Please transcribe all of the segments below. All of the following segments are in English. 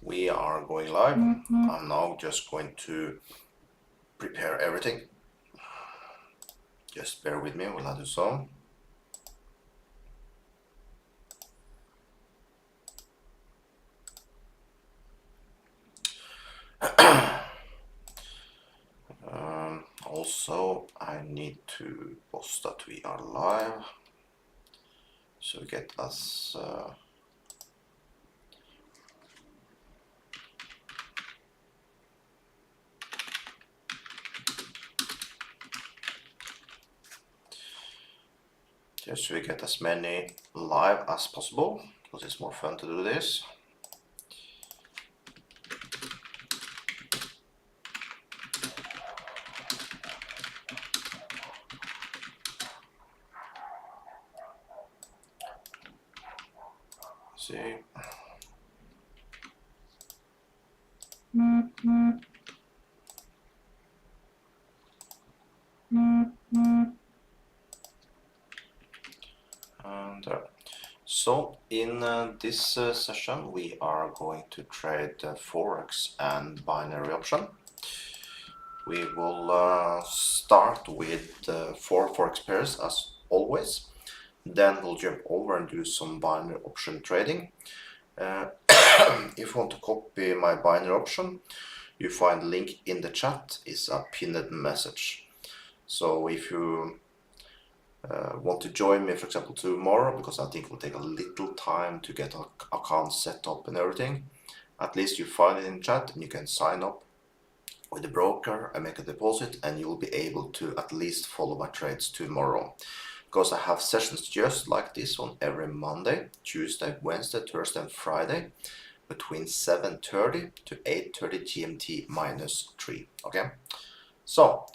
We are going live. I'm now just going to prepare everything. Just bear with me while I do so. Also, I need to post that we are live, so get us just so we get as many live as possible, because it's more fun to do this. See. And so in this session we are going to trade Forex and binary option. We will start with 4 Forex pairs as always. Then we'll jump over and do some binary option trading. If you want to copy my binary option, you find link in the chat. It's a pinned message. So if you want to join me, for example, tomorrow, because I think it will take a little time to get an account set up and everything, at least you find it in chat and you can sign up with the broker and make a deposit, and you will be able to at least follow my trades tomorrow. Because I have sessions just like this one every Monday, Tuesday, Wednesday, Thursday and Friday between 7:30 to 8:30 GMT -3. Okay, so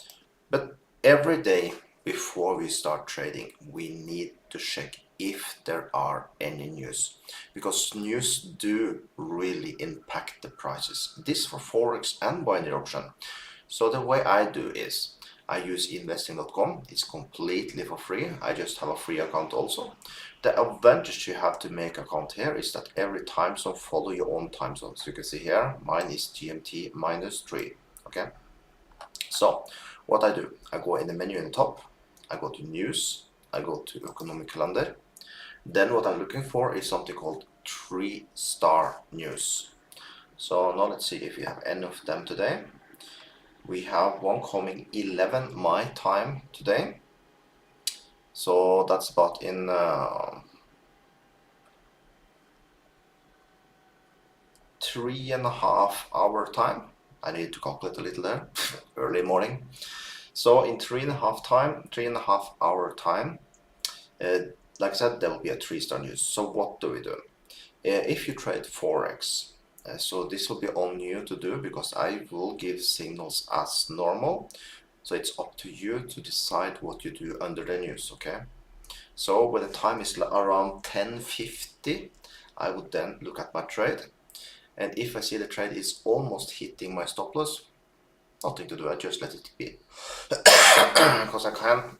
but every day before we start trading we need to check if there are any news, because news do really impact the prices. This for Forex and binary option. So the way I do is I use investing.com. It's completely for free. I just have a free account also. The advantage you have to make account here is that every time zone follow your own time zone. So you can see here mine is GMT -3. Okay, so what I do, I go in the menu in the top, I go to news, I go to economic calendar. Then what I'm looking for is something called 3-star news. So now let's see if we have any of them today. We have one coming 11 my time today. So that's about in 3.5 hour time. I need to calculate a little there, early morning. So in 3.5 hour time, like I said, there will be a 3-star news. So what do we do? If you trade Forex, so this will be on you to do, because I will give signals as normal. So it's up to you to decide what you do under the news, okay? So when the time is around 10:50, I would then look at my trade. And if I see the trade is almost hitting my stop loss, nothing to do, I just let it be. Because I can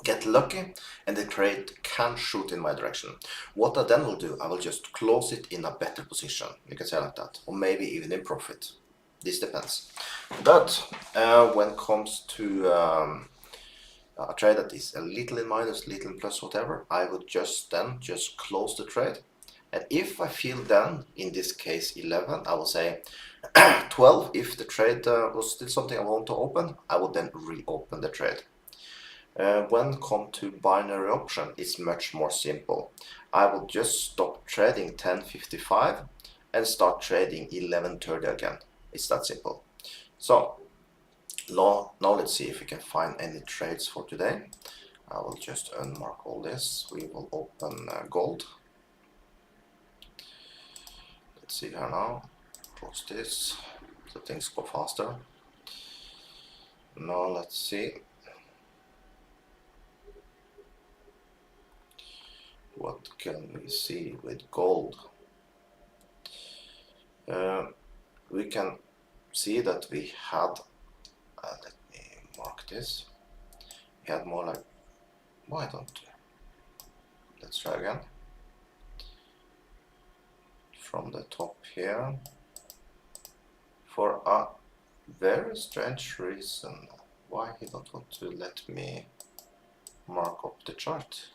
get lucky and the trade can shoot in my direction. What I then will do, I will just close it in a better position. You can say like that, or maybe even in profit. This depends. But when it comes to a trade that is a little in minus, little in plus, whatever, I would just close the trade. And if I feel then, in this case 11, I will say 12. If the trade was still something I want to open, I would then reopen the trade. When it comes to binary option, it's much more simple. I will just stop trading 10:55 and start trading 11:30 again. It's that simple. So now let's see if we can find any trades for today. I will just unmark all this. We will open gold. Let's see here now. Close this so things go faster. Now let's see. What can we see with gold? We can see that we had, let me mark this, we had more like, why don't we? Let's try again. From the top here, for a very strange reason why he don't want to let me mark up the chart.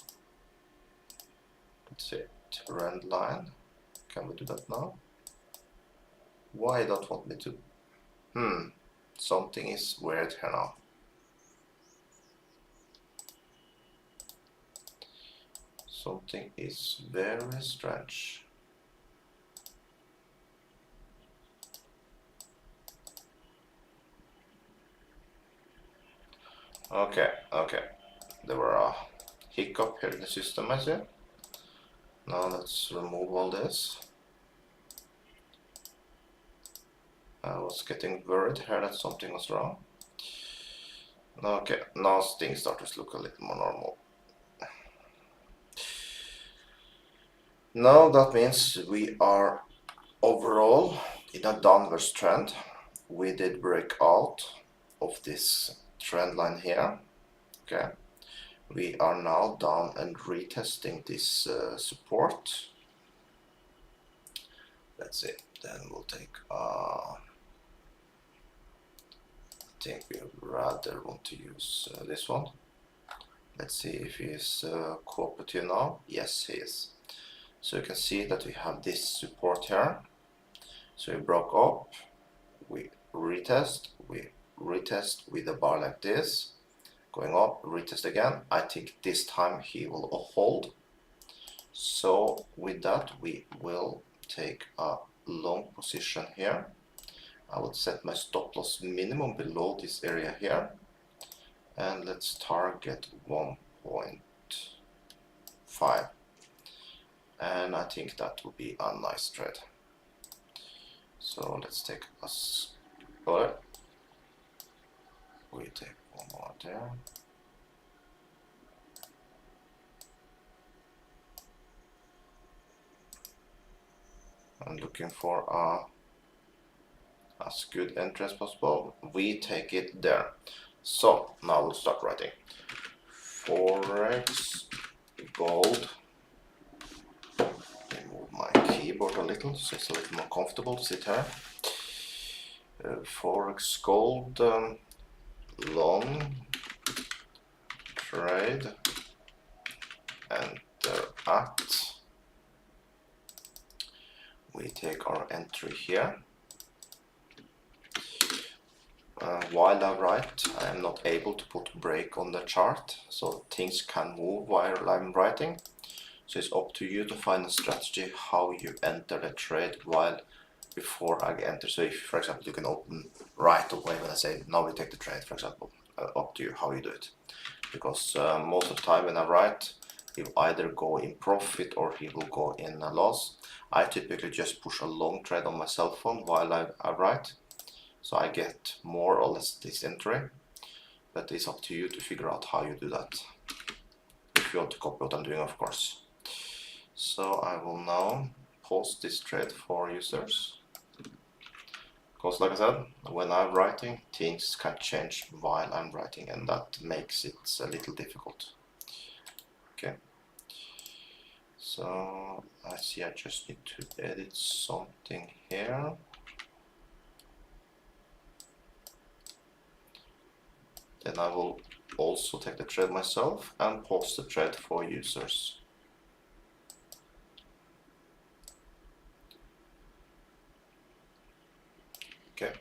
Let's see, trend line. Can we do that now? Why he don't want me to? Something is weird here now. Something is very strange. Okay. There were a hiccup here in the system, I see. Now let's remove all this. I was getting worried here that something was wrong. Okay, now things start to look a little more normal. Now that means we are overall in a downwards trend. We did break out of this trend line here. Okay, we are now down and retesting this support. Let's see, then we'll take I think we rather want to use this one. Let's see if he is cooperative now. Yes, he is. So you can see that we have this support here. So we broke up, we retest with a bar like this, going up, retest again. I think this time he will hold. So with that we will take a long position here. I will set my stop loss minimum below this area here, and let's target 1.5, and I think that will be a nice trade. So let's take a scatter. We take one more there. I'm looking for as good entry as possible. We take it there. So now we'll start writing. Forex gold. Move my keyboard a little so it's a little more comfortable to sit here. Forex gold long trade, enter at. We take our entry here. While I write, I am not able to put break on the chart, so things can move while I'm writing. So it's up to you to find a strategy how you enter the trade before I enter. So if, for example, you can open right away when I say now we take the trade, for example, up to you how you do it. Because most of the time when I write, he will either go in profit or he will go in a loss. I typically just push a long trade on my cell phone while I write. So I get more or less this entry, but it's up to you to figure out how you do that. If you want to copy what I'm doing, of course. So I will now post this trade for users. Because like I said, when I'm writing, things can change while I'm writing, and that makes it a little difficult. Okay. So I see I just need to edit something here. Then I will also take the trade myself and post the trade for users. Okay.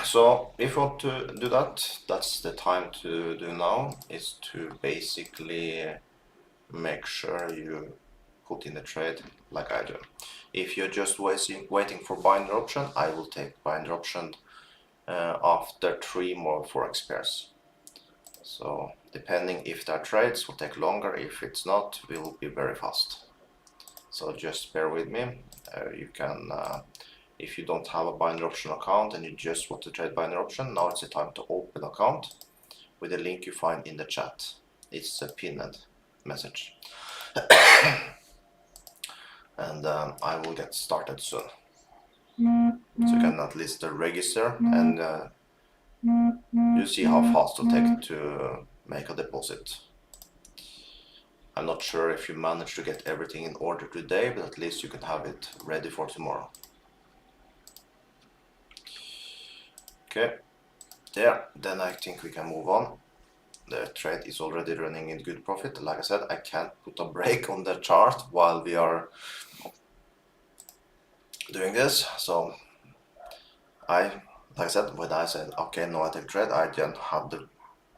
So if you want to do that, that's the time to do now, is to basically make sure you put in the trade like I do. If you're just waiting for binder option, I will take binder option after 3 more Forex pairs. So depending if there are trades, will take longer. If it's not, we will be very fast. So just bear with me. You can, if you don't have a binder option account and you just want to trade binder option, now it's the time to open account with the link you find in the chat. It's a pinned message. And I will get started soon. So you can at least register, and you see how fast it'll take to make a deposit. I'm not sure if you manage to get everything in order today, but at least you can have it ready for tomorrow. Okay, there, then I think we can move on. The trade is already running in good profit. Like I said, I can't put a break on the chart while we are doing this. So like I said, when I said, okay, no, I take trade, I didn't have the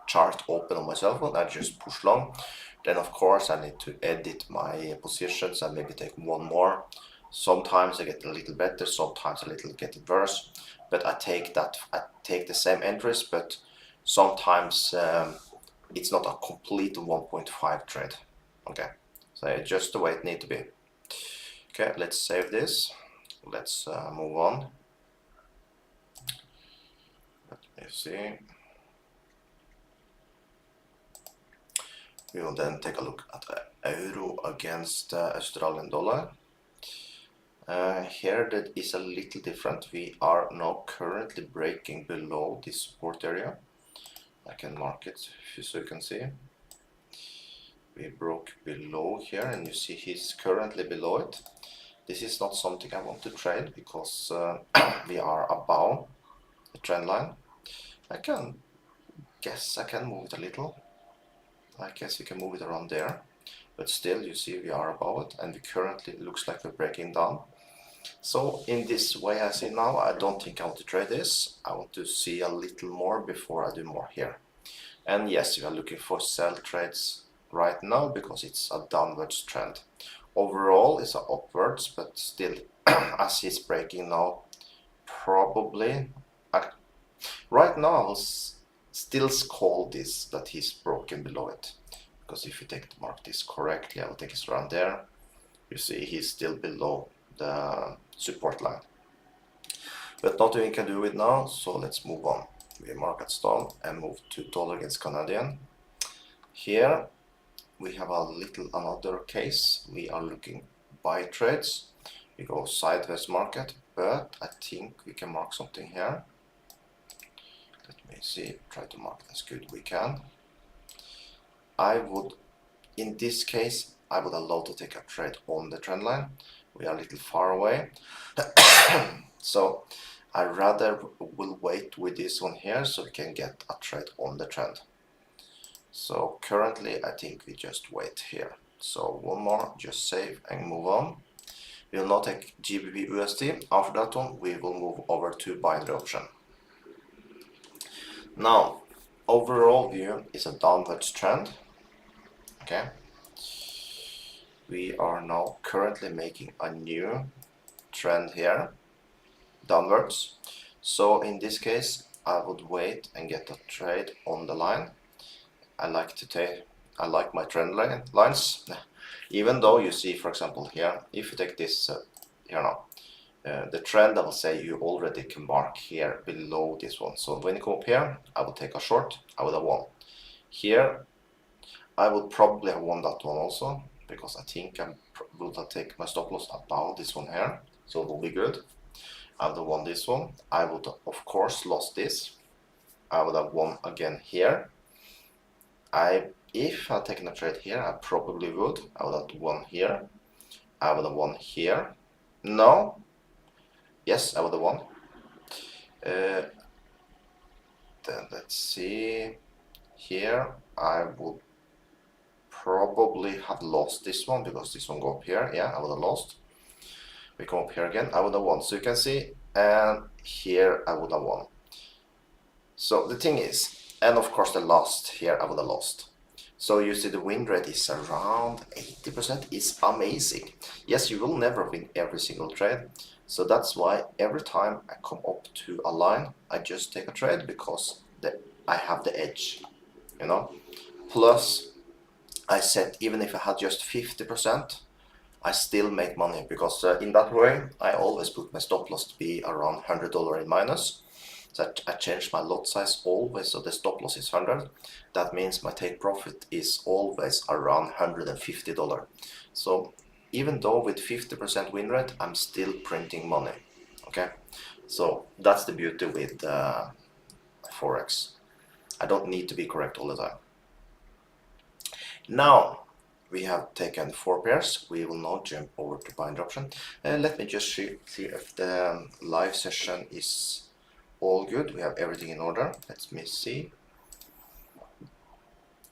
chart open on my cell phone. I just push long. Then of course I need to edit my positions and maybe take one more. Sometimes I get a little better, sometimes a little get worse. But I take the same entries, but sometimes it's not a complete 1.5 trade. Okay, so it's just the way it needs to be. Okay, let's save this. Let's move on. Let me see. We will then take a look at euro against Australian dollar. Here that is a little different. We are now currently breaking below this support area. I can mark it so you can see. We broke below here and you see he's currently below it. This is not something I want to trade because we are above the trend line. I guess I can move it a little. I guess we can move it around there. But still you see we are above it and we currently looks like we're breaking down. So in this way I see now, I don't think I want to trade this. I want to see a little more before I do more here. And yes, we are looking for sell trades right now because it's a downwards trend. Overall it's upwards, but still as he's breaking now, probably right now I will still call this that he's broken below it, because if you mark this correctly, I will take it around there. You see he's still below the support line, but nothing we can do it now, so let's move on. We mark it down and move to dollar against Canadian. Here we have another case. We are looking buy trades. We go sideways market, but I think we can mark something here. Let me see, try to mark as good we can. I would, in this case, I would allow to take a trade on the trend line. We are a little far away. So I rather will wait with this one here so we can get a trade on the trend. So currently I think we just wait here. So one more, just save and move on. We will now take GBP USD. After that one we will move over to binary option. Now overall view is a downwards trend. Okay, we are now currently making a new trend here downwards. So in this case I would wait and get a trade on the line. I like my trend lines, even though you see, for example, here, if you take this here now, the trend, I will say you already can mark here below this one. So when you come up here, I will take a short, I would have won. Here I would probably have won that one also, because I think I would have taken my stop loss above this one here, so it will be good. I would have won this one. I would have, of course, lost this. I would have won again here. If I had taken a trade here, I probably would. I would have won here. I would have won here. No. Yes, I would have won. Then let's see. Here I would probably have lost this one because this one go up here. Yeah, I would have lost. We come up here again. I would have won. So you can see, and here I would have won. So the thing is, and of course the last here I would have lost. So you see the win rate is around 80%. It's amazing. Yes, you will never win every single trade. So that's why every time I come up to a line, I just take a trade because I have the edge, you know. Plus, I said even if I had just 50%, I still make money because in that way, I always put my stop loss to be around $100 in minus. So I change my lot size always, so the stop loss is 100. That means my take profit is always around $150. So even though with 50% win rate, I'm still printing money. Okay, so that's the beauty with Forex. I don't need to be correct all the time. Now we have taken 4 pairs. We will now jump over to binary option. Let me just see if the live session is all good. We have everything in order. Let me see.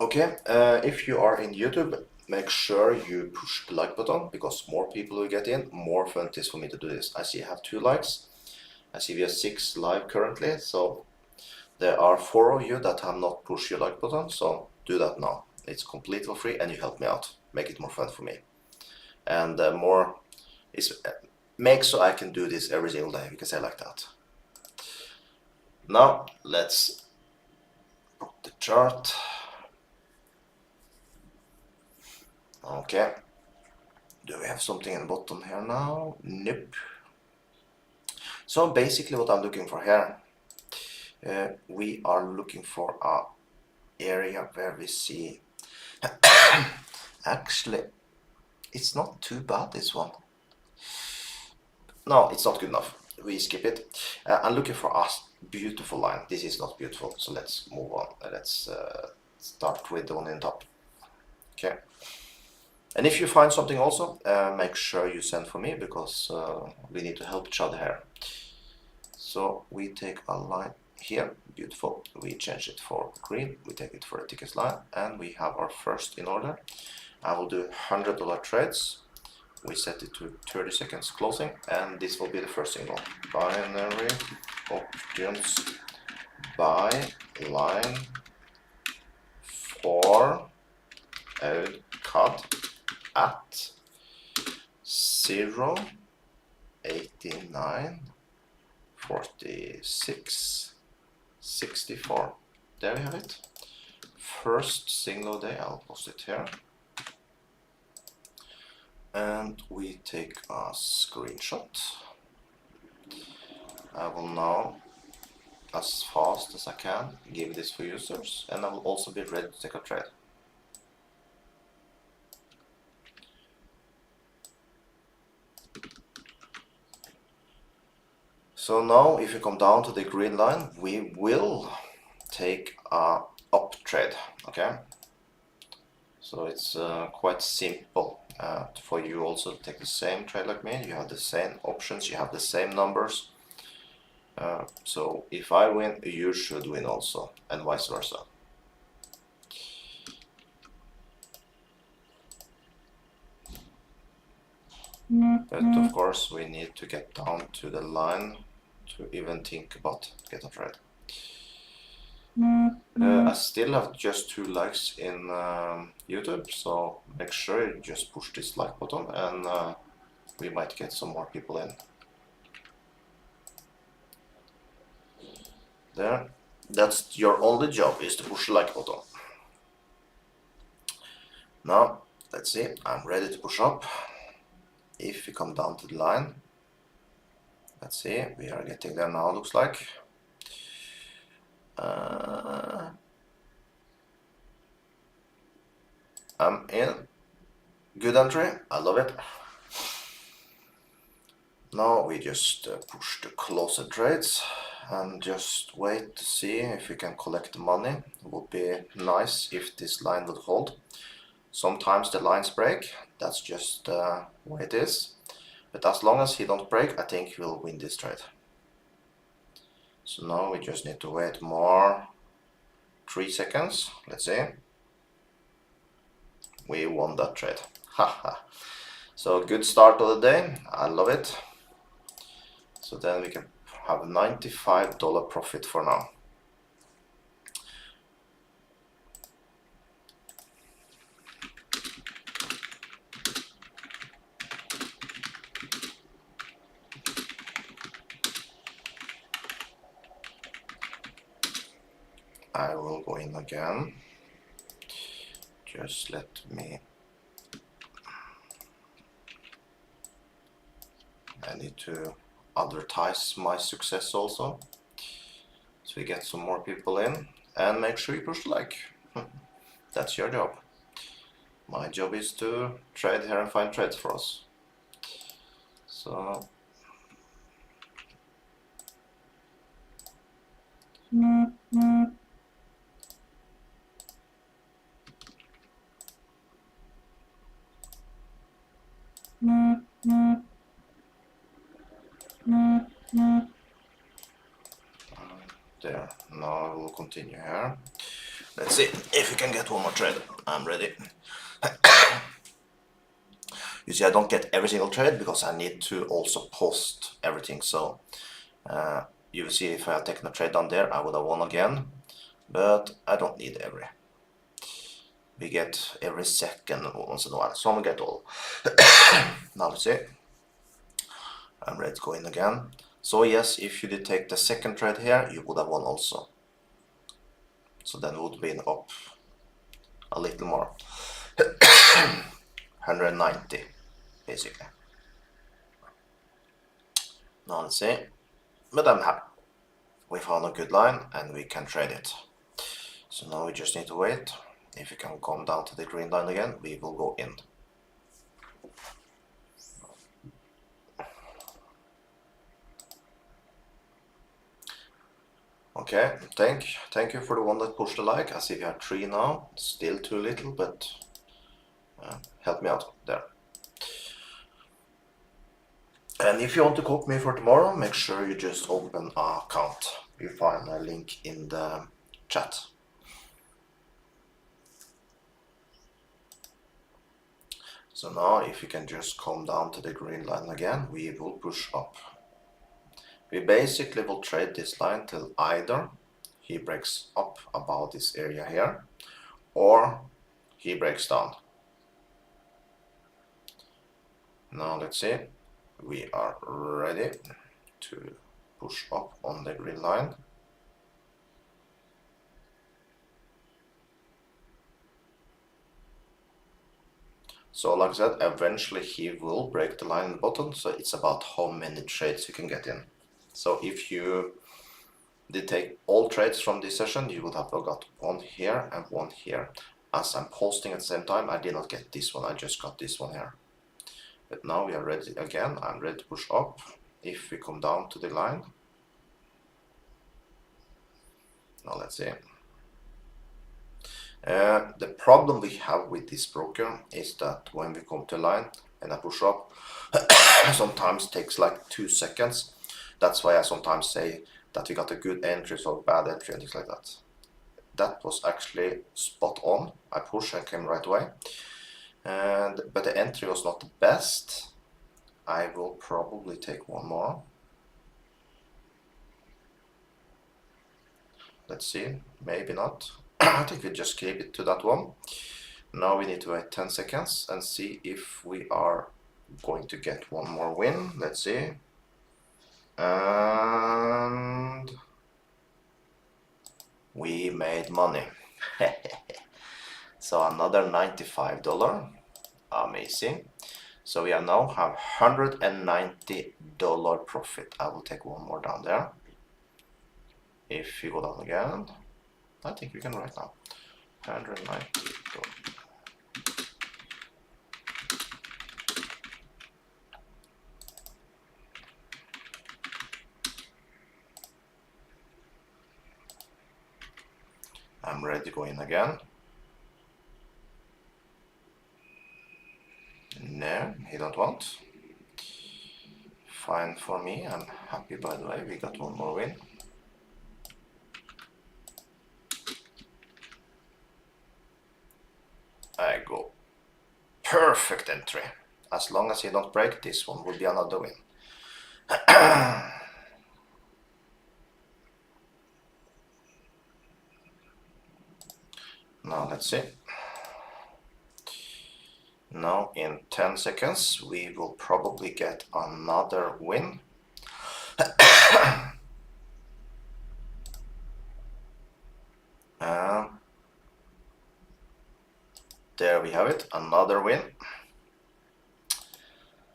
Okay, if you are in YouTube, make sure you push the like button, because more people will get in, more fun it is for me to do this. I see I have 2 likes. I see we have 6 live currently, so there are 4 of you that have not pushed your like button, so do that now. It's completely free and you help me out. Make it more fun for me. And more is make so I can do this every single day, we can say like that. Now let's put the chart. Okay. Do we have something in the bottom here now? Nope. So basically what I'm looking for here, we are looking for a area where we see actually it's not too bad, this one. No, it's not good enough. We skip it. I'm looking for a beautiful line. This is not beautiful, so let's move on. Let's start with the one in top. Okay. And if you find something also, make sure you send for me, because we need to help each other here. So we take a line here, beautiful. We change it for green. We take it for a thickest line, and we have our first in order. I will do $100 trades. We set it to 30 seconds closing, and this will be the first signal. Binary options buy line for CAD at 0.894664. There we have it. First signal day. I'll post it here. And we take a screenshot. I will now, as fast as I can, give this for users, and I will also be ready to take a trade. So now if you come down to the green line, we will take a up trade, okay? So it's quite simple for you also to take the same trade like me. You have the same options, you have the same numbers. So if I win, you should win also, and vice versa. But of course we need to get down to the line to even think about get a trade. I still have just 2 likes in YouTube, so make sure you just push this like button, and we might get some more people in. There, that's your only job, is to push the like button. Now let's see, I'm ready to push up. If we come down to the line, let's see, we are getting there now, looks like. I'm in. Good entry, I love it. Now we just push the closer trades and just wait to see if we can collect the money. It would be nice if this line would hold. Sometimes the lines break, that's just the way it is. But as long as he don't break, I think we'll win this trade. So now we just need to wait more 3 seconds. Let's see. We won that trade. Haha. So good start of the day. I love it. So then we can have a $95 profit for now. I will go in again. Just let me. I need to advertise my success also, so we get some more people in, and make sure you push the like. That's your job. My job is to trade here and find trades for us. So there. Now I will continue here. Let's see if we can get one more trade. I'm ready. You see, I don't get every single trade because I need to also post everything. So you will see if I had taken a trade down there, I would have won again. But I don't need every. We get every second once in a while. So I'm gonna get all. Now let's see. I'm ready to go in again. So yes, if you did take the second trade here, you would have won also. So then it would have been up a little more. 190 basically. Now let's see. But I'm happy. We found a good line and we can trade it. So now we just need to wait. If we can come down to the green line again, we will go in. Okay, thank you for the one that pushed the like. I see we have 3 now. Still too little, but help me out there. And if you want to copy me for tomorrow, make sure you just open an account. You find a link in the chat. So now if you can just come down to the green line again, we will push up. We basically will trade this line till either he breaks up about this area here or he breaks down. Now let's see. We are ready to push up on the green line. So like I said, eventually he will break the line in the bottom, so it's about how many trades you can get in. So if you did take all trades from this session, you would have got one here and one here. As I'm posting at the same time, I did not get this one, I just got this one here. But now we are ready again, I'm ready to push up. If we come down to the line, now let's see. The problem we have with this broker is that when we come to a line and I push up, sometimes takes like 2 seconds. That's why I sometimes say that we got a good entry or bad entry and things like that. That was actually spot on. I pushed and came right away. But the entry was not the best. I will probably take one more. Let's see, maybe not. I think we just keep it to that one. Now we need to wait 10 seconds and see if we are going to get one more win. Let's see. And we made money. So another $95. Amazing. So we now have $190 profit. I will take one more down there. If you go down again, I think we can write now. $190. I'm ready to go in again. No, he don't want. Fine for me, I'm happy by the way, we got one more win. I go. Perfect entry. As long as he don't break, this one will be another win. Now let's see. Now in 10 seconds we will probably get another win. There we have it, another win.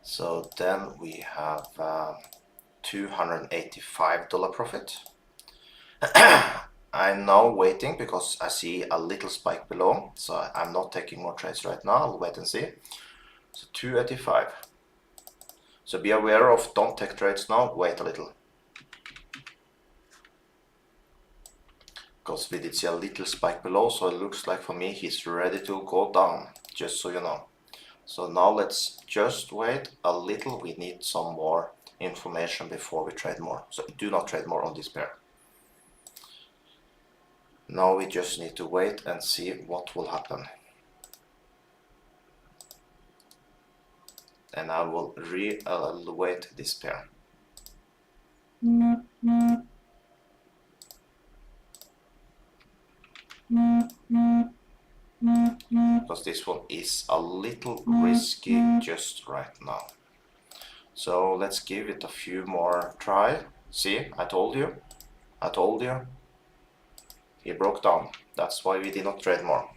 So then we have $285 profit. I'm now waiting because I see a little spike below, so I'm not taking more trades right now. I'll wait and see. So 285. So be aware of, don't take trades now, wait a little. Because we did see a little spike below, so it looks like for me he's ready to go down, just so you know. So now let's just wait a little, we need some more information before we trade more. So do not trade more on this pair. Now we just need to wait and see what will happen. And I will re-evaluate this pair. Because this one is a little risky just right now. So let's give it a few more try. See, I told you. He broke down. That's why we did not trade more.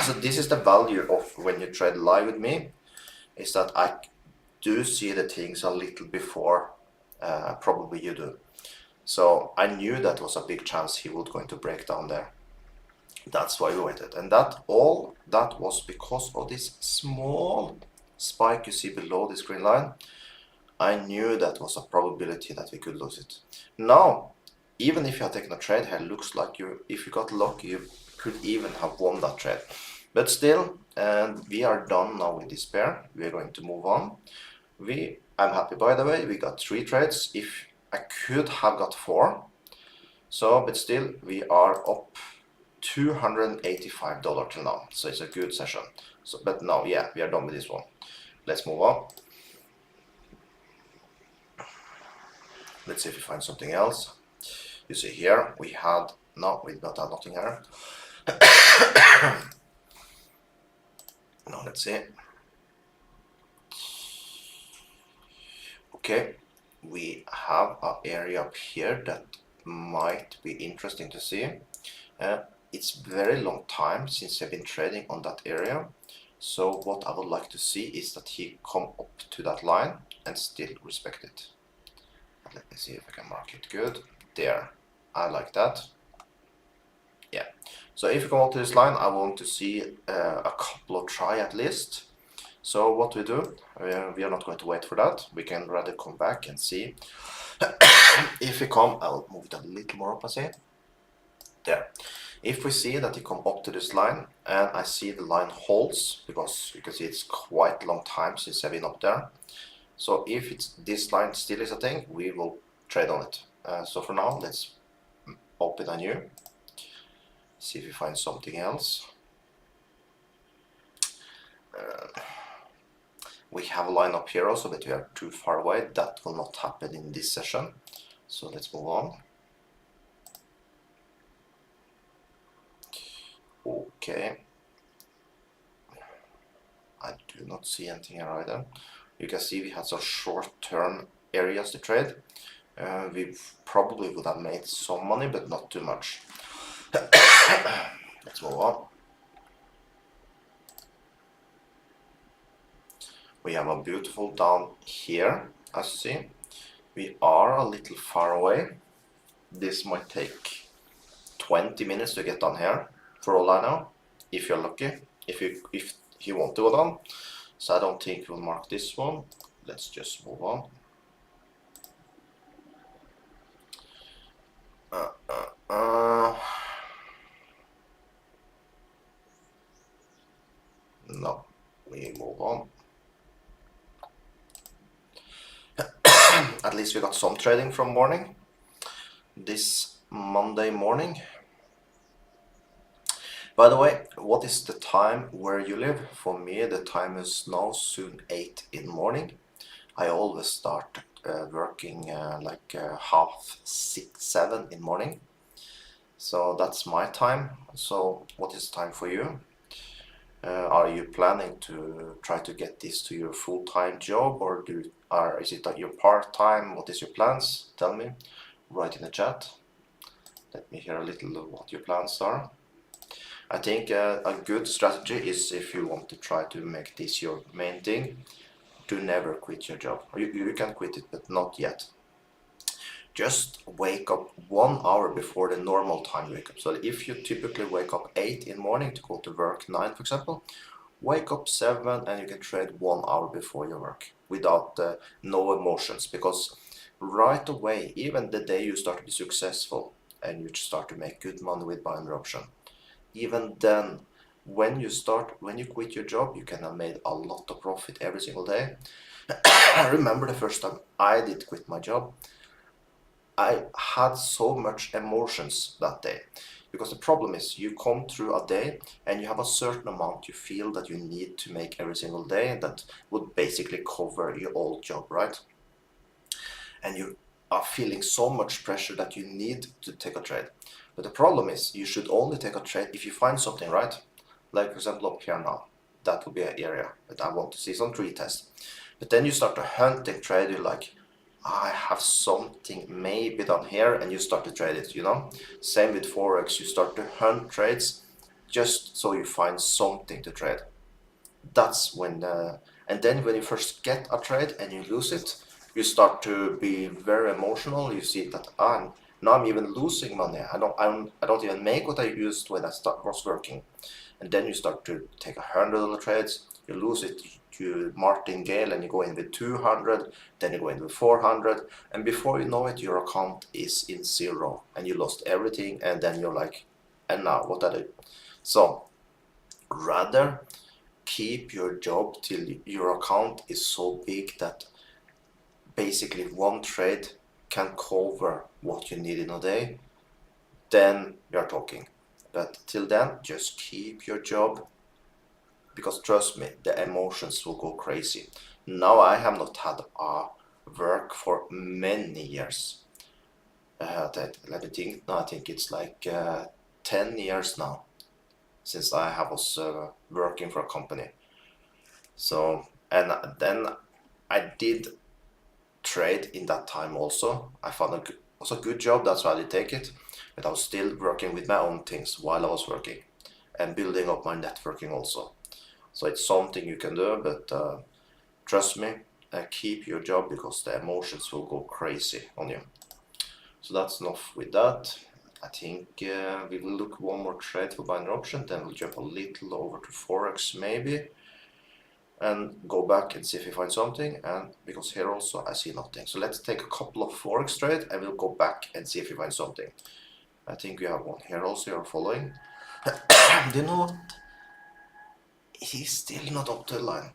So this is the value of when you trade live with me, is that I do see the things a little before probably you do. So I knew that was a big chance he was going to break down there. That's why we waited. And that was because of this small spike you see below this green line. I knew that was a probability that we could lose it. Now, even if you had taken a trade here, looks like if you got lucky, you could even have won that trade. But still, and we are done now with this pair. We are going to move on. I'm happy, by the way, we got 3 trades. If I could have got 4. So, but still, we are up $285 till now. So it's a good session. So, but now, yeah, we are done with this one. Let's move on. Let's see if we find something else. You see here, we don't have nothing here. Now let's see. Okay, we have an area up here that might be interesting to see. It's very long time since I've been trading on that area. So what I would like to see is that he come up to that line and still respect it. Let me see if I can mark it good. There, I like that. Yeah, so if you come up to this line, I want to see a couple of try at least. So what we do, we are not going to wait for that. We can rather come back and see. If we come, I'll move it a little more up, I see. There. If we see that he come up to this line, and I see the line holds, because you can see it's quite a long time since I've been up there. So if this line still is a thing, we will trade on it. So for now, let's open a new. See if we find something else. We have a line up here also, but we are too far away. That will not happen in this session. So let's move on. Okay. I do not see anything here either. You can see we had some short-term areas to trade. We probably would have made some money, but not too much. Let's move on. We have a beautiful down here, as you see. We are a little far away. This might take 20 minutes to get down here, for all I know, if you're lucky, if you want to go down. So I don't think we'll mark this one. Let's just move on. No, we move on. At least we got some trading from morning, this Monday morning. By the way, what is the time where you live? For me, the time is now soon 8 in the morning. I always start working like 6:30, 7 in the morning. So that's my time. So what is time for you? Are you planning to try to get this to your full-time job, or is it your part-time? What is your plans? Tell me. Write in the chat. Let me hear a little of what your plans are. I think a good strategy is, if you want to try to make this your main thing, to never quit your job. You can quit it, but not yet. Just wake up 1 hour before the normal time you wake up. So if you typically wake up 8 in the morning to go to work 9, for example, wake up 7 and you can trade 1 hour before your work without no emotions. Because right away, even the day you start to be successful and you start to make good money with binary option, even then, when you quit your job, you can have made a lot of profit every single day. I remember the first time I did quit my job. I had so much emotions that day. Because the problem is you come through a day and you have a certain amount you feel that you need to make every single day that would basically cover your old job, right? And you are feeling so much pressure that you need to take a trade. But the problem is you should only take a trade if you find something, right? Like for example up here now, that will be an area that I want to see some retest. But then you start to hunting trade, you're like, I have something maybe down here, and you start to trade it, you know? Same with Forex, you start to hunt trades just so you find something to trade. That's when, and then when you first get a trade and you lose it, you start to be very emotional. You see that now I'm even losing money. I don't even make what I used when I was working. And then you start to take $100 trades, you lose it to martingale and you go in with 200, then you go in with 400, and before you know it, your account is in zero and you lost everything, and then you're like, and now what I do? So rather keep your job till your account is so big that basically one trade can cover what you need in a day, then we are talking. But till then, just keep your job, because trust me, the emotions will go crazy. Now I have not had a work for many years. Let me think. No, I think it's like 10 years now since I was working for a company. So, and then I did trade in that time also. I found a good job, that's why I did take it. But I was still working with my own things while I was working and building up my networking also. So it's something you can do, but trust me, keep your job, because the emotions will go crazy on you. So that's enough with that. I think we will look one more trade for binary option, then we'll jump a little over to Forex maybe, and go back and see if we find something. And because here also I see nothing. So let's take a couple of Forex trade and we'll go back and see if we find something. I think we have one here also, you're following. Do you know what? He's still not up to the line.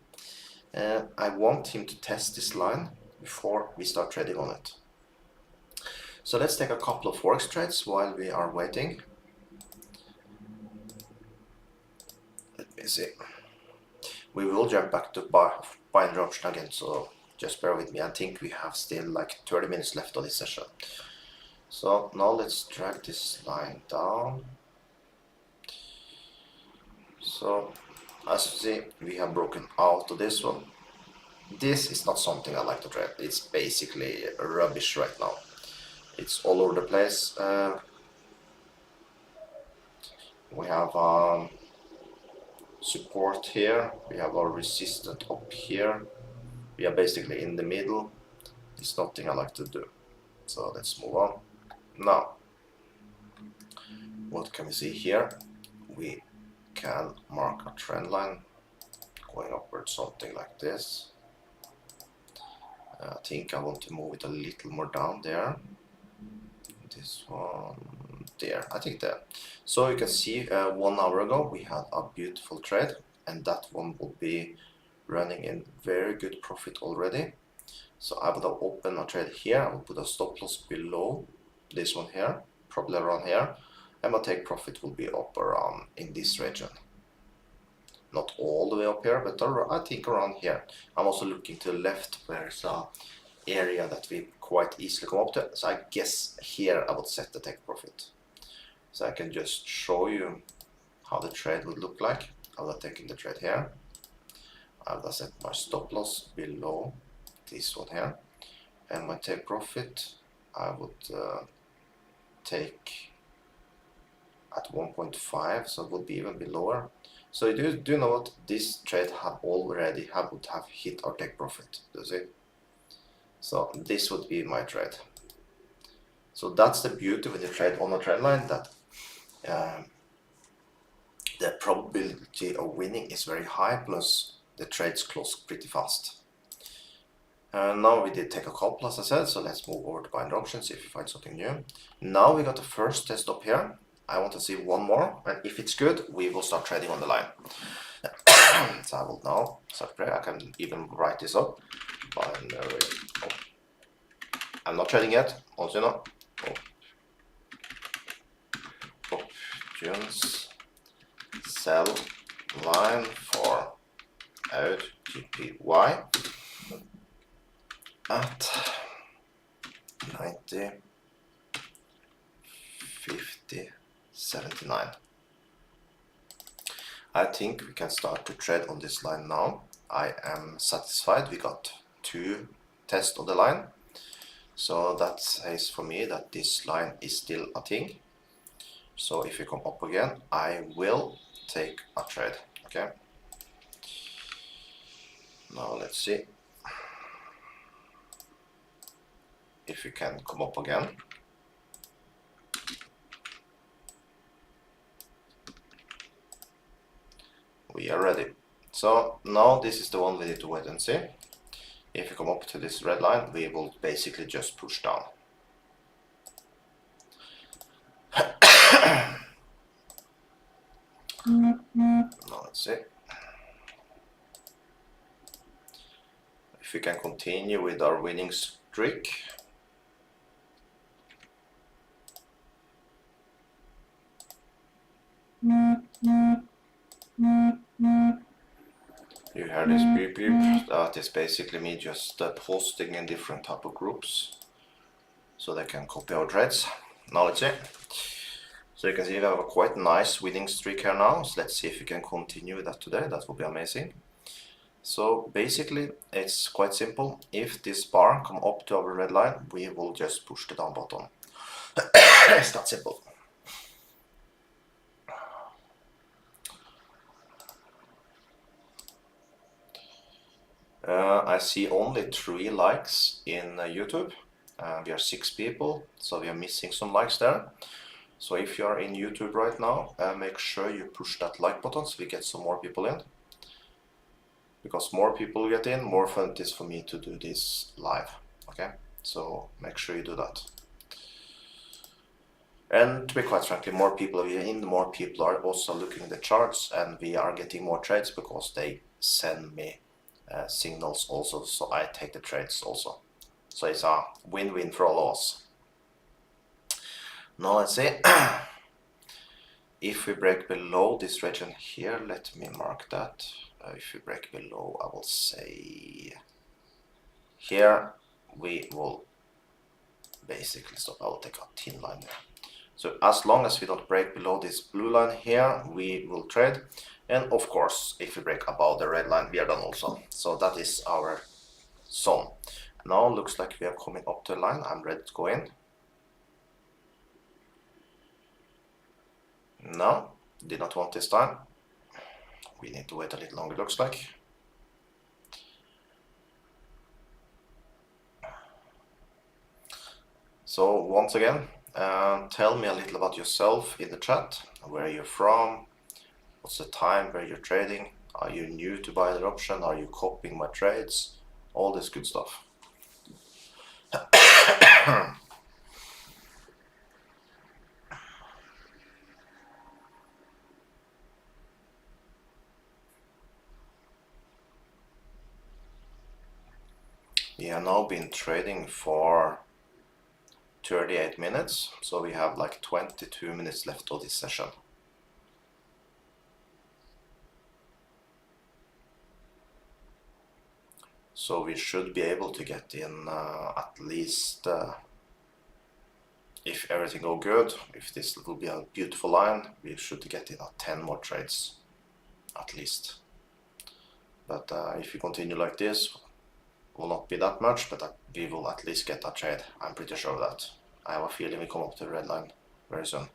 I want him to test this line before we start trading on it. So let's take a couple of Forex trades while we are waiting. Let me see. We will jump back to binary option again, so just bear with me. I think we have still like 30 minutes left of this session. So now let's drag this line down. So as you see, we have broken out of this one. This is not something I like to trade. It's basically rubbish right now. It's all over the place. We have support here. We have our resistance up here. We are basically in the middle. It's nothing I like to do. So let's move on. Now, what can we see here? We can mark a trend line going upwards, something like this. I think I want to move it a little more down there. This one there, I think there. So you can see 1 hour ago we had a beautiful trade, and that one will be running in very good profit already. So I would have opened a trade here. I will put a stop loss below this one here, probably around here, and my take profit will be up around in this region. Not all the way up here, but I think around here. I'm also looking to the left, where there's a area that we quite easily come up to. So I guess here I would set the take profit. So I can just show you how the trade would look like. I would have taken the trade here. I would have set my stop loss below this one here, and my take profit I would take at 1.5, so it would be even be lower. So do you know what? This trade would have hit our take profit. Do you see? So this would be my trade. So that's the beauty with the trade on a trend line, that the probability of winning is very high, plus the trades close pretty fast. Now we did take a couple, as I said, so let's move over to binary options, see if we find something new. Now we got the first test up here. I want to see one more, and if it's good, we will start trading on the line. So I will now start trading. I can even write this up. Binary. Oh. I'm not trading yet, also you know. Oh. questions. Sell line for out GPY at 90, 50, 79. I think we can start to trade on this line now. I am satisfied. We got 2 tests on the line. So that says for me that this line is still a thing. So if we come up again, I will take a trade. Okay. Now let's see if we can come up again. We are ready. So now this is the one we need to wait and see. If we come up to this red line, we will basically just push down. Now let's see if we can continue with our winning streak. You hear this beep beep? That is basically me just posting in different type of groups so they can copy our trades. Now let's see. So you can see we have a quite nice winning streak here now. So let's see if we can continue with that today. That will be amazing. So basically it's quite simple. If this bar come up to our red line, we will just push the down button. It's that simple. I see only 3 likes in YouTube. We are 6 people, so we are missing some likes there. So if you are in YouTube right now, make sure you push that like button so we get some more people in. Because more people get in, more fun it is for me to do this live. Okay, so make sure you do that. And to be quite frankly, more people are in, more people are also looking at the charts, and we are getting more trades because they send me signals also, so I take the trades also. So it's a win-win for all of us. Now let's see. If we break below this region here, let me mark that. If we break below, I will say here, we will basically stop. I will take a thin line there. So as long as we don't break below this blue line here, we will trade. And of course, if we break above the red line, we are done also. So that is our zone. Now looks like we are coming up to the line. I'm ready to go in. No, did not want this time. We need to wait a little longer, looks like. So once again, tell me a little about yourself in the chat. Where you're from, what's the time where you're trading, are you new to buy the option, are you copying my trades, all this good stuff. We have now been trading for 38 minutes, so we have like 22 minutes left of this session. So we should be able to get in at least, if everything goes good, if this will be a beautiful line, we should get in 10 more trades, at least. But if we continue like this, will not be that much, but we will at least get a trade. I'm pretty sure of that. I have a feeling we come up to the red line very soon.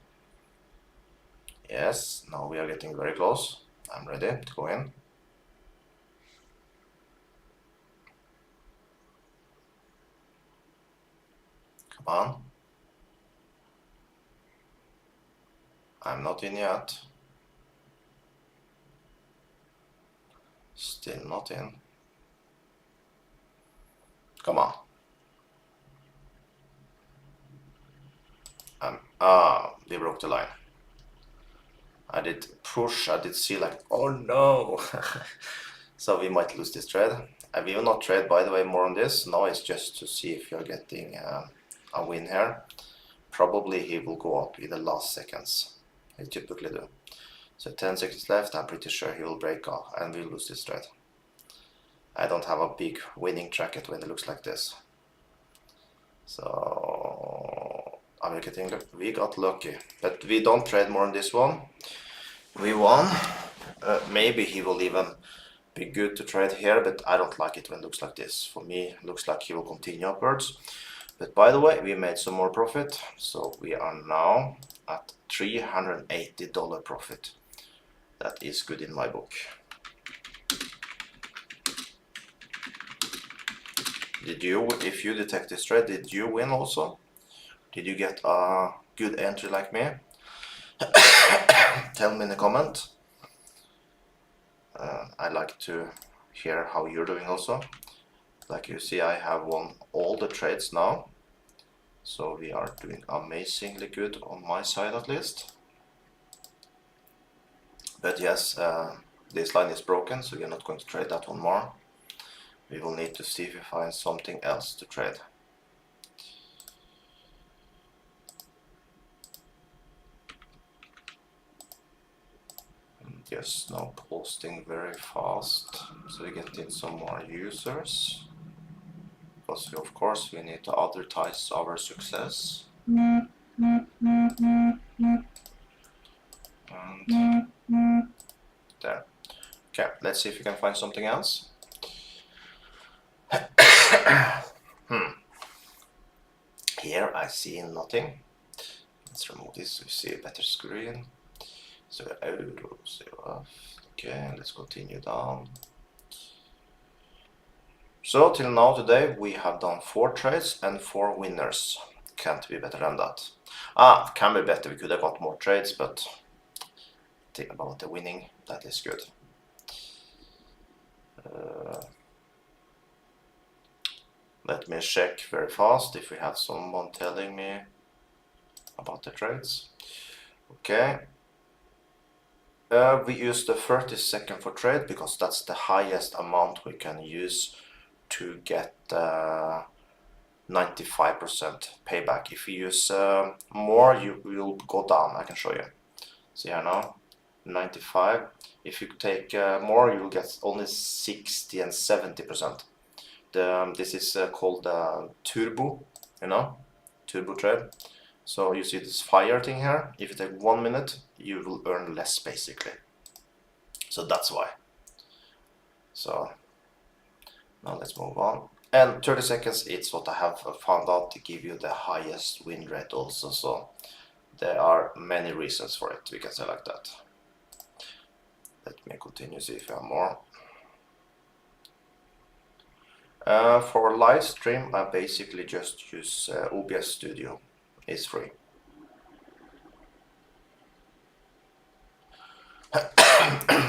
Yes, now we are getting very close. I'm ready to go in. Come on. I'm not in yet. Still not in. Come on. We broke the line. I did push, I did see like, oh no. So we might lose this trade. We will not trade, by the way, more on this. Now it's just to see if you're getting a win here. Probably he will go up in the last seconds. He typically do. So 10 seconds left, I'm pretty sure he will break off and we lose this trade. I don't have a big winning tracket when it looks like this. So I'm getting we got lucky, but we don't trade more on this one. We won. Maybe he will even be good to trade here, but I don't like it when it looks like this. For me, it looks like he will continue upwards. But by the way, we made some more profit, so we are now at $380 profit. That is good in my book. Did you, if you detect this trade, did you win also? Did you get a good entry like me? Tell me in the comment. I like to hear how you're doing also. Like you see, I have won all the trades now. So we are doing amazingly good on my side at least. But yes, this line is broken, so we are not going to trade that one more. We will need to see if we find something else to trade. Just now posting very fast, so we get in some more users. Because of course we need to advertise our success. And there. Okay, let's see if we can find something else. Here I see nothing. Let's remove this so we see a better screen. So euro, zero. Okay, let's continue down. So till now today we have done 4 trades and 4 winners. Can't be better than that. Can be better. We could have got more trades, but think about the winning. That is good. Let me check very fast if we have someone telling me about the trades. Okay. We use the 30-second for trade because that's the highest amount we can use to get 95% payback. If you use more, you will go down. I can show you. See here now, 95. If you take more, you will get only 60 and 70%. This is called turbo, turbo trade. So you see this fire thing here. If you take 1 minute, you will earn less basically. So that's why. So now let's move on. And 30 seconds, it's what I have found out to give you the highest win rate also. So there are many reasons for it. We can say like that. Let me continue, see if I have more. For live stream, I basically just use OBS Studio. It's free.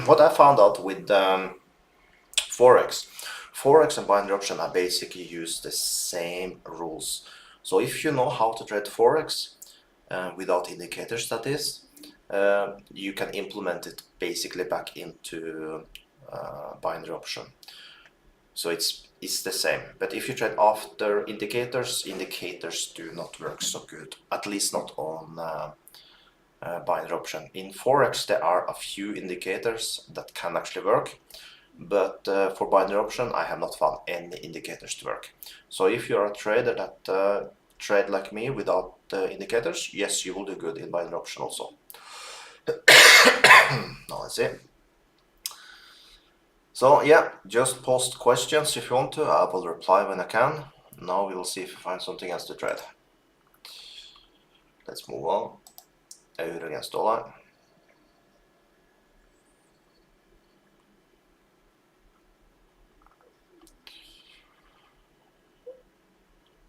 What I found out with Forex and binary option, I basically use the same rules. So if you know how to trade Forex without indicators, that is, you can implement it basically back into binary option. So it's the same. But if you trade after indicators do not work so good, at least not on binary option. In Forex there are a few indicators that can actually work, but for binary option I have not found any indicators to work. So if you're a trader that trade like me without indicators, yes, you will do good in binary option also. Now let's see. So yeah, just post questions if you want to. I will reply when I can. Now we will see if we find something else to trade. Let's move on. Euro against dollar.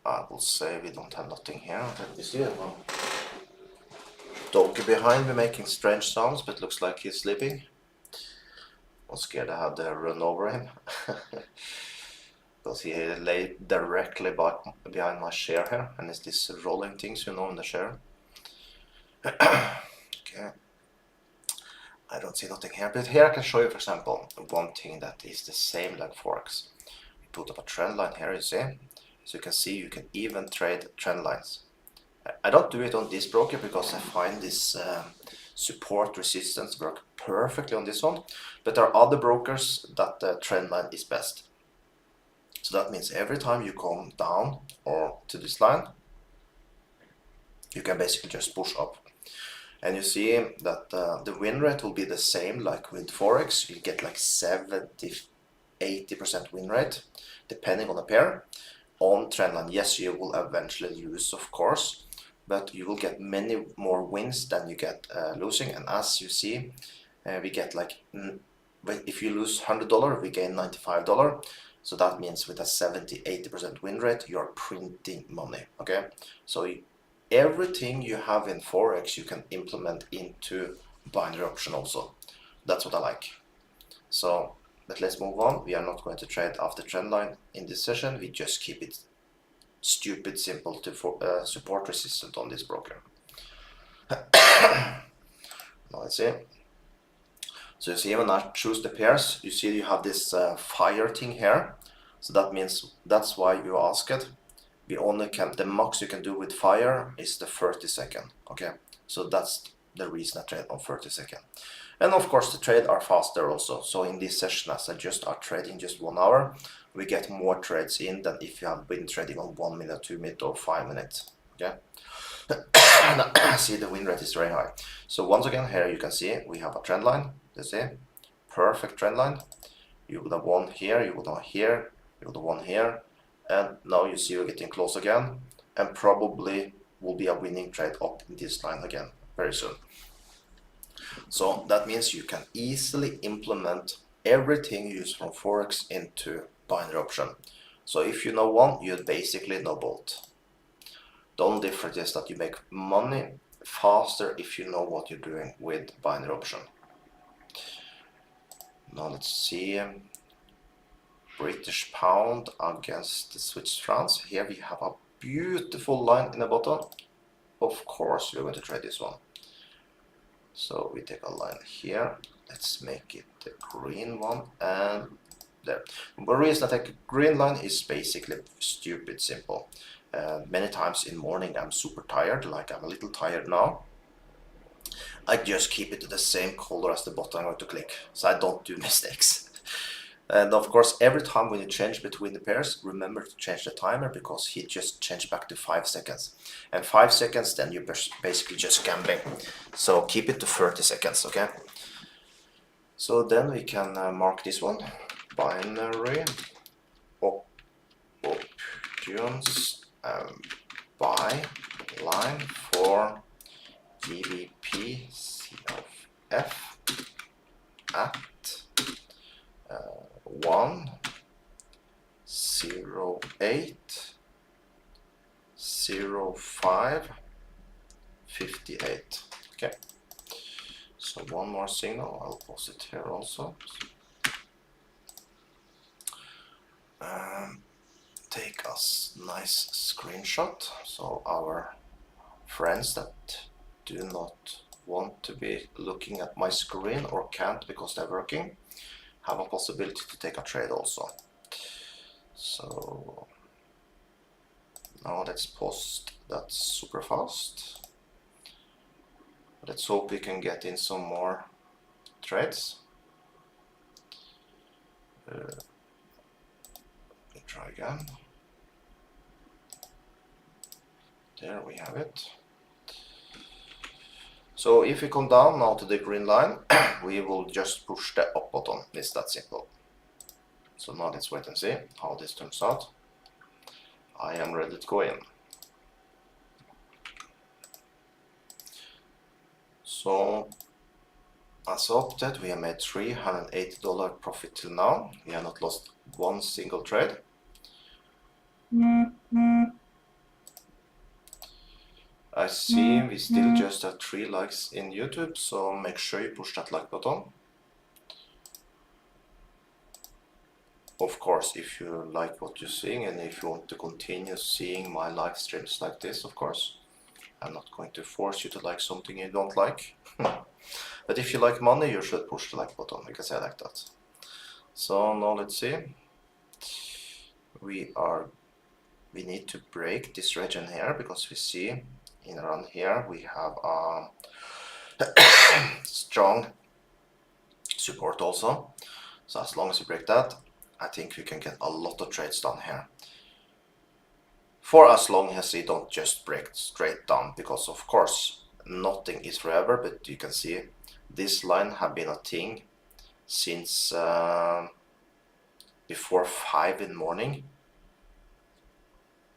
I will say we don't have nothing here. Let me see. Well, dog behind me making strange sounds, but looks like he's sleeping. I'm scared I had to run over him. Because he lay directly behind my chair here, and it's these rolling things, in the chair. Okay. I don't see nothing here, but here I can show you, for example, one thing that is the same like Forex. We put up a trend line here, you see. So you can see you can even trade trend lines. I don't do it on this broker because I find this support resistance work perfectly on this one, but there are other brokers that the trend line is best. So that means every time you come down or to this line, you can basically just push up. And you see that the win rate will be the same like with Forex. You get like 70-80% win rate, depending on the pair. On trendline, yes, you will eventually lose, of course, but you will get many more wins than you get losing. And as you see, we get like, if you lose $100, we gain $95. So that means with a 70-80% win rate, you're printing money, okay? So everything you have in Forex, you can implement into binary option also. That's what I like. So, but let's move on. We are not going to trade after trend line in this session. We just keep it stupid simple to support resistant on this broker. Now let's see. So you see when I choose the pairs, you see you have this fire thing here. So that means that's why you ask it. We only can, the max you can do with fire is the 30 second. Okay, so that's the reason I trade on 30 second. And of course the trade are faster also. So in this session, as I just are trading just 1 hour, we get more trades in than if you have been trading on 1 minute, 2 minutes or 5 minutes. Okay. See, the win rate is very high. So once again here you can see we have a trend line. Let's see, perfect trend line. You would have won here, you would have here, you would have won here, and now you see we're getting close again, and probably will be a winning trade up in this line again very soon. So that means you can easily implement everything you use from Forex into binary option. So if you know one, you basically know both. The only difference is that you make money faster if you know what you're doing with binary option. Now let's see, British pound against the Swiss francs. Here we have a beautiful line in the bottom. Of course we're going to trade this one. So we take a line here. Let's make it the green one, and there. The reason I take a green line is basically stupid simple. Many times in morning I'm super tired, like I'm a little tired now. I just keep it to the same color as the button I'm going to click, so I don't do mistakes. And of course, every time when you change between the pairs, remember to change the timer, because he just changed back to 5 seconds. And 5 seconds, then you're basically just gambling. So keep it to 30 seconds, okay? So then we can mark this one, binary options buy line for GBP CFF at 1:08:05:58. Okay, so one more signal, I'll post it here also. Take a nice screenshot, so our friends that do not want to be looking at my screen or can't because they're working have a possibility to take a trade also. So now let's post that super fast. Let's hope we can get in some more trades. Let me try again. There we have it. So if we come down now to the green line, we will just push the up button. It's that simple. So now let's wait and see how this turns out. I am ready to go in. So as update, we have made $380 profit till now. We have not lost one single trade. I see we still just have 3 likes in YouTube, so make sure you push that like button. Of course, if you like what you're seeing and if you want to continue seeing my live streams like this, of course, I'm not going to force you to like something you don't like. But if you like money, you should push the like button, because I like that. So now let's see. We need to break this region here, because we see in around here we have Strong support also. So as long as we break that, I think we can get a lot of trades done here. For as long as we don't just break straight down, because of course nothing is forever, but you can see this line have been a thing since before 5 in the morning.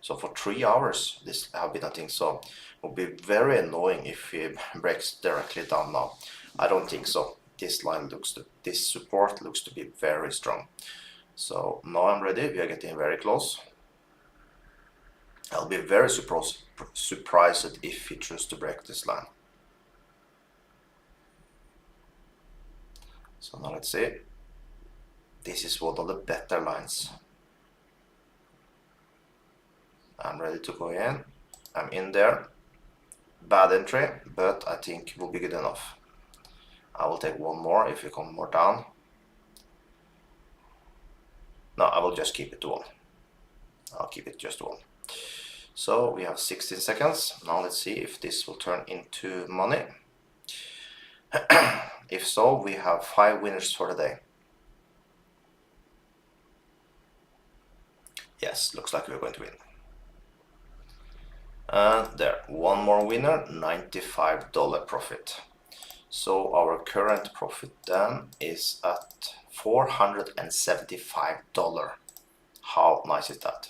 So for 3 hours this have been a thing. So it will be very annoying if it breaks directly down now. I don't think so. This line this support looks to be very strong. So now I'm ready. We are getting very close. I'll be very surprised if he chooses to break this line. So now let's see. This is one of the better lines. I'm ready to go in. I'm in there. Bad entry, but I think it will be good enough. I will take one more if we come more down. No, I will just keep it to one. I'll keep it just one. So we have 16 seconds. Now let's see if this will turn into money. If so, we have 5 winners for the day. Yes, looks like we're going to win. And there, one more winner, $95 profit. So our current profit then is at $475. How nice is that?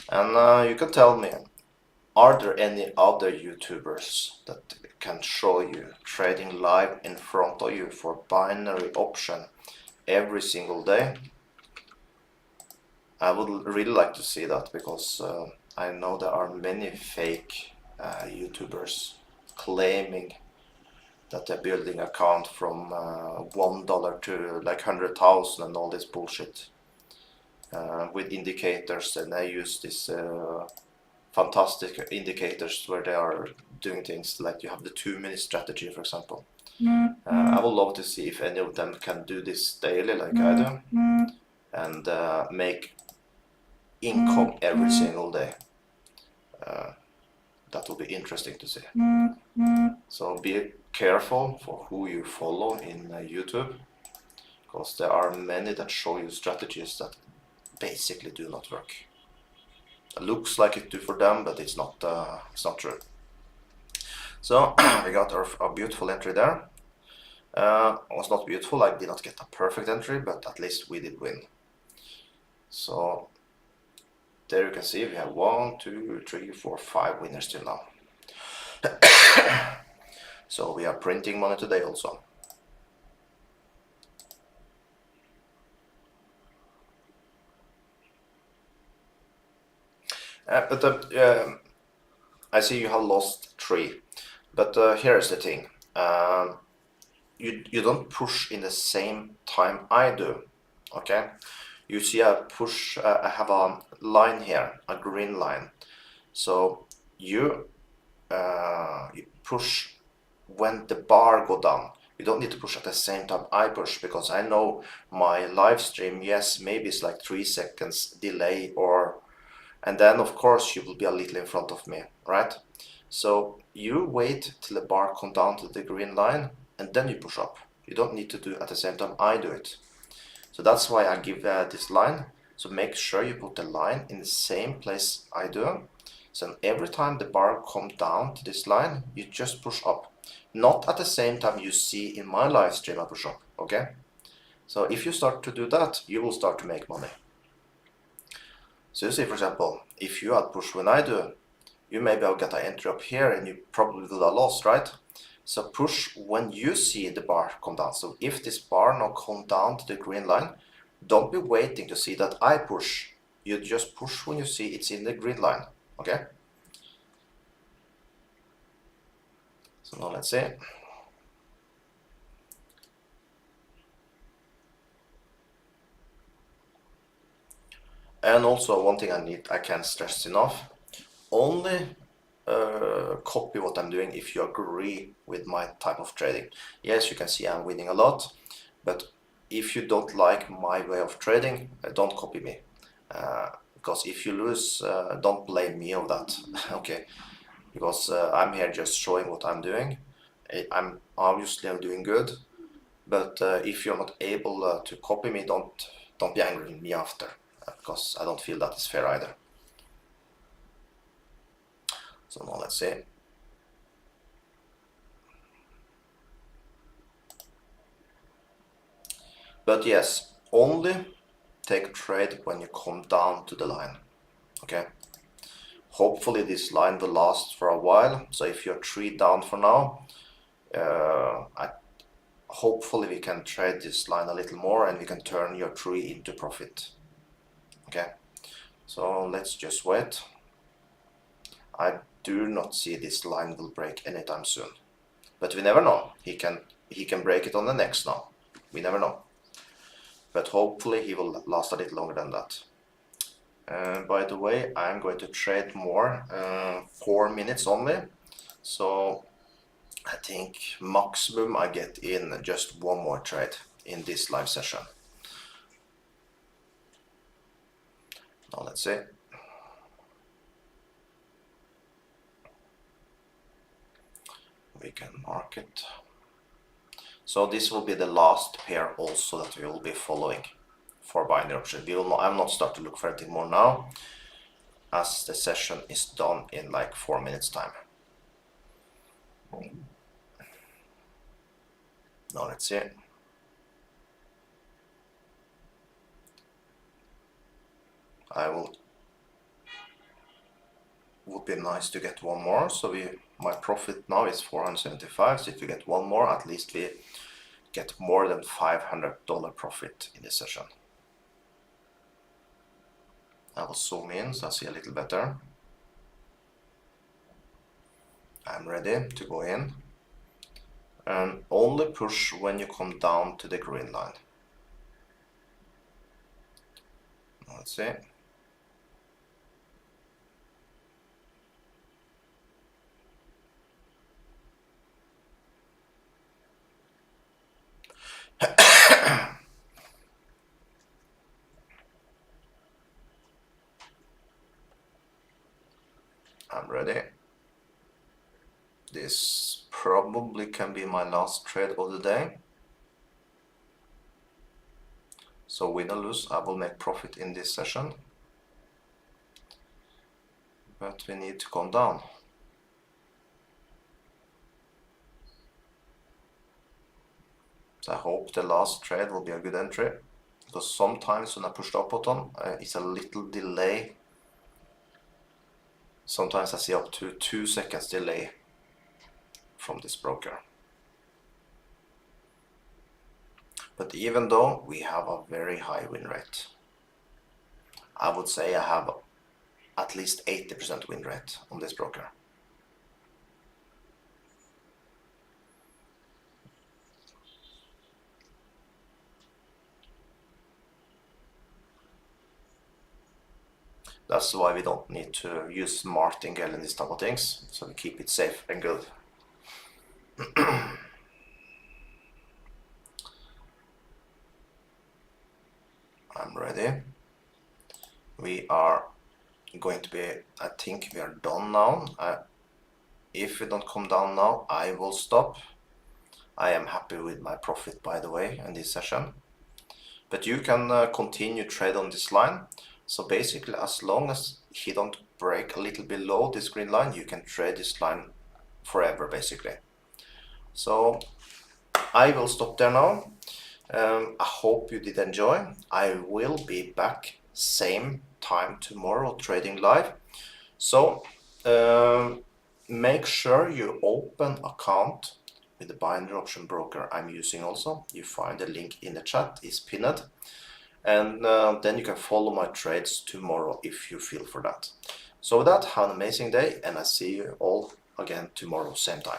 And you can tell me, are there any other YouTubers that can show you trading live in front of you for binary option every single day? I would really like to see that, because I know there are many fake YouTubers claiming that they're building account from $1 to like 100,000 and all this bullshit with indicators, and they use this fantastic indicators where they are doing things like you have the 2-minute strategy, for example. I would love to see if any of them can do this daily like I do, and make income every single day. That will be interesting to see. So be careful for who you follow in YouTube, because there are many that show you strategies that basically do not work. It looks like it do for them, but it's not true. So we got our beautiful entry there. It was not beautiful, I did not get a perfect entry, but at least we did win. So there you can see we have 1, 2, 3, 4, 5 winners till now. So we are printing money today also. I see you have lost 3, but here's the thing. You don't push in the same time I do, okay? You see I push, I have a line here, a green line. So you push when the bar go down. You don't need to push at the same time I push, because I know my live stream, yes, maybe it's like 3 seconds delay, and then of course you will be a little in front of me, right? So you wait till the bar come down to the green line, and then you push up. You don't need to do it at the same time I do it. So that's why I give this line. So make sure you put the line in the same place I do. So every time the bar comes down to this line, you just push up. Not at the same time you see in my live stream I push up, okay? So if you start to do that, you will start to make money. So you see, for example, if you had pushed when I do, you maybe will get an entry up here and you probably will have lost, right? So push when you see the bar come down. So if this bar now come down to the green line, don't be waiting to see that I push. You just push when you see it's in the green line, okay? So now let's see. And also one thing I can't stress enough, only copy what I'm doing if you agree with my type of trading. Yes, you can see I'm winning a lot, but if you don't like my way of trading, don't copy me. because if you lose, don't blame me of that. Okay, because I'm here just showing what I'm doing. I'm doing good, but if you're not able to copy me, don't be angry with me after, because I don't feel that is fair either. So now let's see. But yes, only take a trade when you come down to the line. Okay. Hopefully this line will last for a while. So if you're 3 down for now, hopefully we can trade this line a little more and we can turn your 3 into profit. Okay. So let's just wait. I do not see this line will break anytime soon. But we never know. He can break it on the next now. We never know. But hopefully he will last a little longer than that. By the way, I'm going to trade more, 4 minutes only. So I think maximum I get in just one more trade in this live session. Now let's see. We can mark it. So this will be the last pair also that we will be following for binary option. I'm not start to look for anything more now, as the session is done in like 4 minutes time. Now let's see. Would be nice to get one more. So my profit now is 475. So if we get one more, at least we get more than $500 profit in this session. I will zoom in so I see a little better. I'm ready to go in. And only push when you come down to the green line. Let's see. I'm ready. This probably can be my last trade of the day. So win or lose, I will make profit in this session. But we need to come down. So I hope the last trade will be a good entry. Because sometimes when I push the up button, it's a little delay. Sometimes I see up to 2 seconds delay from this broker. But even though we have a very high win rate, I would say I have at least 80% win rate on this broker. That's why we don't need to use martingale and these type of things, so we keep it safe and good. I'm ready. We are going to be, I think we are done now. If we don't come down now, I will stop. I am happy with my profit, by the way, in this session. But you can continue trade on this line. So basically, as long as he don't break a little below this green line, you can trade this line forever, basically. So I will stop there now. I hope you did enjoy. I will be back same time tomorrow trading live. So make sure you open account with the binary option broker I'm using also. You find the link in the chat, is pinned. And then you can follow my trades tomorrow if you feel for that. So with that, have an amazing day, and I see you all again tomorrow, same time.